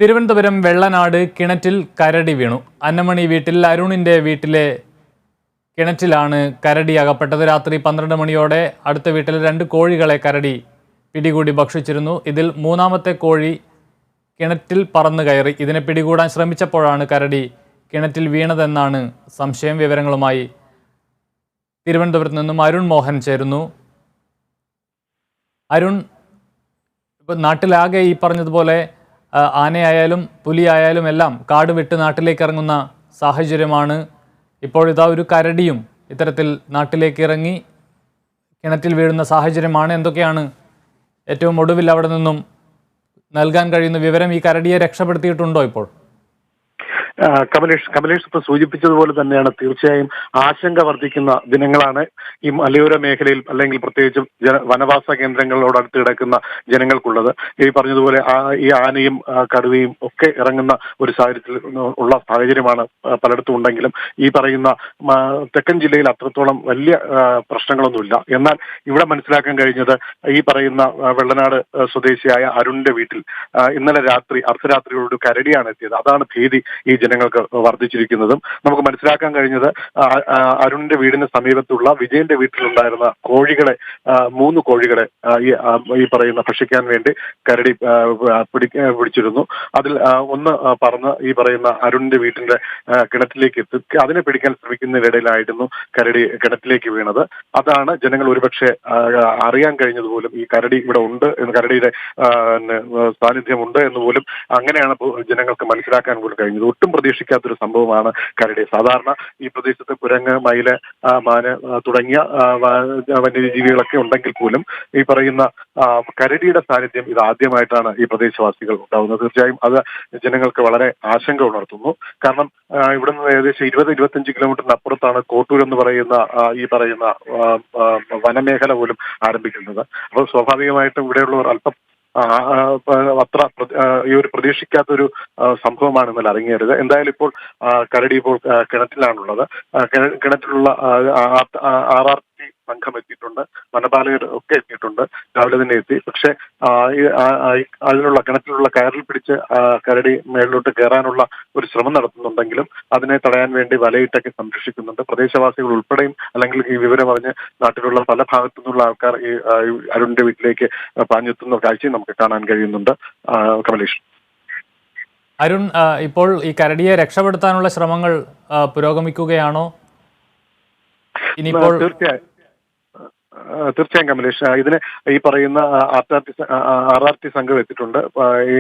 തിരുവനന്തപുരം വെള്ളനാട് കിണറ്റിൽ കരടി വീണു. അന്നമണി വീട്ടിൽ അരുണിന്റെ വീട്ടിലെ കിണറ്റിലാണ് കരടി അകപ്പെട്ടത്. രാത്രി 12 മണിയോടെ അടുത്ത വീട്ടിലെ 2 കോഴികളെ കരടി പിടികൂടി ഭക്ഷിച്ചിരുന്നു. ഇതിൽ മൂന്നാമത്തെ കോഴി കിണറ്റിൽ പറന്നു കയറി. ഇതിനെ പിടികൂടാൻ ശ്രമിച്ചപ്പോഴാണ് കരടി കിണറ്റിൽ വീണതെന്നാണ് സംശയം. വിവരങ്ങളുമായി തിരുവനന്തപുരത്ത് നിന്നും അരുൺ മോഹൻ ചേരുന്നു. അരുൺ, ഇപ്പോൾ നാട്ടിലാകെ ഈ പറഞ്ഞതുപോലെ ആനയായാലും പുലിയായാലും എല്ലാം കാട് വിട്ട് നാട്ടിലേക്ക് ഇറങ്ങുന്ന സാഹചര്യമാണ്. ഇപ്പോഴിതാ ഒരു കരടിയും ഇത്തരത്തിൽ നാട്ടിലേക്ക് ഇറങ്ങി കിണറ്റിൽ വീഴുന്ന സാഹചര്യമാണ്. എന്തൊക്കെയാണ് ഏറ്റവും ഒടുവിൽ അവിടെ നിന്നും നൽകാൻ കഴിയുന്ന വിവരം? ഈ കരടിയെ രക്ഷപ്പെടുത്തിയിട്ടുണ്ടോ ഇപ്പോൾ? കമലേഷ് ഇപ്പോൾ സൂചിപ്പിച്ചതുപോലെ തന്നെയാണ്. തീർച്ചയായും ആശങ്ക വർദ്ധിക്കുന്ന ദിനങ്ങളാണ് ഈ മലയോര മേഖലയിൽ, അല്ലെങ്കിൽ പ്രത്യേകിച്ചും വനവാസ കേന്ദ്രങ്ങളോടടുത്ത് കിടക്കുന്ന ജനങ്ങൾക്കുള്ളത്. ഈ പറഞ്ഞതുപോലെ ഈ ആനയും കടുവയും ഒക്കെ ഇറങ്ങുന്ന ഒരു സാഹചര്യത്തിൽ ഉള്ള സാഹചര്യമാണ് പലയിടത്തും ഉണ്ടെങ്കിലും ഈ പറയുന്ന തെക്കൻ ജില്ലയിൽ അത്രത്തോളം വലിയ പ്രശ്നങ്ങളൊന്നുമില്ല. എന്നാൽ ഇവിടെ മനസ്സിലാക്കാൻ കഴിഞ്ഞത് ഈ പറയുന്ന വെള്ളനാട് സ്വദേശിയായ അരുണിന്റെ വീട്ടിൽ ഇന്നലെ രാത്രി അർദ്ധരാത്രിയോട് കരടിയാണ് എത്തിയത്. അതാണ് ഭീതി ഈ ജനങ്ങൾക്ക് വർദ്ധിച്ചിരിക്കുന്നതും. നമുക്ക് മനസ്സിലാക്കാൻ കഴിഞ്ഞത് അരുണിന്റെ വീടിന് സമീപത്തുള്ള വിജയന്റെ വീട്ടിലുണ്ടായിരുന്ന കോഴികളെ 3 കോഴികളെ ഈ പറയുന്ന ഭക്ഷിക്കാൻ വേണ്ടി കരടി പിടിച്ചിരുന്നു. അതിൽ ഒന്ന് പറന്ന് ഈ പറയുന്ന അരുണിന്റെ വീട്ടിന്റെ കിണറ്റിലേക്ക് എത്തി. അതിനെ പിടിക്കാൻ ശ്രമിക്കുന്നതിനിടയിലായിരുന്നു കരടി കിണറ്റിലേക്ക് വീണത്. അതാണ് ജനങ്ങൾ ഒരുപക്ഷെ അറിയാൻ കഴിഞ്ഞത് പോലും ഈ കരടി ഇവിടെ ഉണ്ട് എന്ന്, കരടിയുടെ സാന്നിധ്യമുണ്ട് എന്ന് പോലും അങ്ങനെയാണ് ജനങ്ങൾക്ക് മനസ്സിലാക്കാൻ പോലും കഴിഞ്ഞത്. ഒട്ടും പ്രതീക്ഷിക്കാത്തൊരു സംഭവമാണ് കരടി. സാധാരണ ഈ പ്രദേശത്ത് കുരങ്ങ്, മയില്, മാന് തുടങ്ങിയ വന്യജീവികളൊക്കെ ഉണ്ടെങ്കിൽ പോലും ഈ പറയുന്ന കരടിയുടെ സാന്നിധ്യം ഇത് ആദ്യമായിട്ടാണ് ഈ പ്രദേശവാസികൾ ഉണ്ടാവുന്നത്. തീർച്ചയായും അത് ജനങ്ങൾക്ക് വളരെ ആശങ്ക ഉണർത്തുന്നു. കാരണം ഇവിടെ നിന്ന് ഏകദേശം 20-25 കിലോമീറ്ററിന് അപ്പുറത്താണ് കോട്ടൂർ എന്ന് പറയുന്ന ഈ പറയുന്ന വനമേഖല പോലും ആരംഭിക്കുന്നത്. അപ്പോൾ സ്വാഭാവികമായിട്ടും ഇവിടെയുള്ളവർ അല്പം അത്ര ഈ ഒരു പ്രതീക്ഷിക്കാത്തൊരു സംഭവമാണ് ഇന്നലെ അരങ്ങേറിയത്. എന്തായാലും ഇപ്പോൾ കരടി ഇപ്പോൾ കിണറ്റിലാണുള്ളത്. കിണറ്റിലുള്ള RRT സംഘം എത്തിയിട്ടുണ്ട്, വനപാലകർ ഒക്കെ എത്തിയിട്ടുണ്ട്, രാവിലെ തന്നെ എത്തി. പക്ഷെ അതിനുള്ള കിണറ്റിലുള്ള കയറിൽ പിടിച്ച് കരടി മേളിലോട്ട് കയറാനുള്ള ഒരു ശ്രമം നടത്തുന്നുണ്ടെങ്കിലും അതിനെ തടയാൻ വേണ്ടി വലയിട്ടൊക്കെ സംരക്ഷിക്കുന്നുണ്ട്. പ്രദേശവാസികൾ ഉൾപ്പെടെയും, അല്ലെങ്കിൽ ഈ വിവരം അറിഞ്ഞ് നാട്ടിലുള്ള പല ഭാഗത്തു നിന്നുള്ള ആൾക്കാർ ഈ അരുണിന്റെ വീട്ടിലേക്ക് പാഞ്ഞെത്തുന്ന കാഴ്ചയും നമുക്ക് കാണാൻ കഴിയുന്നുണ്ട്. കമലേഷ്, അരുൺ, ഇപ്പോൾ ഈ കരടിയെ രക്ഷപ്പെടുത്താനുള്ള ശ്രമങ്ങൾ പുരോഗമിക്കുകയാണോ? ഇനിയിപ്പോൾ തീർച്ചയായും കമലേഷ്, ഇതിന് ഈ പറയുന്ന RRT സംഘം എത്തിയിട്ടുണ്ട്. ഈ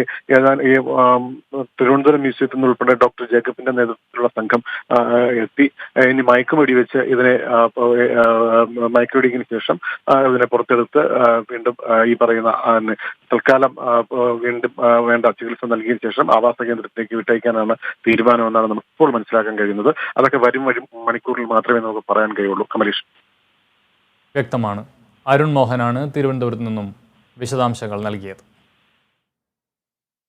തിരുവനന്തപുരം മ്യൂസിയത്തിൽ നിന്ന് ഉൾപ്പെടെ ഡോക്ടർ ജേക്കബിന്റെ നേതൃത്വത്തിലുള്ള സംഘം എത്തി. ഇനി മയക്കുമടി വെച്ച് ഇതിനെ മയക്കുമടിക്കിന് ശേഷം ഇതിനെ പുറത്തെടുത്ത് വീണ്ടും ഈ പറയുന്ന തൽക്കാലം വീണ്ടും വേണ്ട ചികിത്സ നൽകിയതിനു ശേഷം ആവാസ കേന്ദ്രത്തിലേക്ക് വിട്ടയക്കാനാണ് തീരുമാനമെന്നാണ് നമുക്ക് ഇപ്പോൾ മനസ്സിലാക്കാൻ കഴിയുന്നത്. അതൊക്കെ വരും മണിക്കൂറിൽ മാത്രമേ നമുക്ക് പറയാൻ കഴിയുള്ളൂ. കമലേഷ്, വ്യക്തമാണ്. അരുൺ മോഹനാണ് തിരുവനന്തപുരത്ത് നിന്നും വിശദാംശങ്ങൾ നൽകിയത്.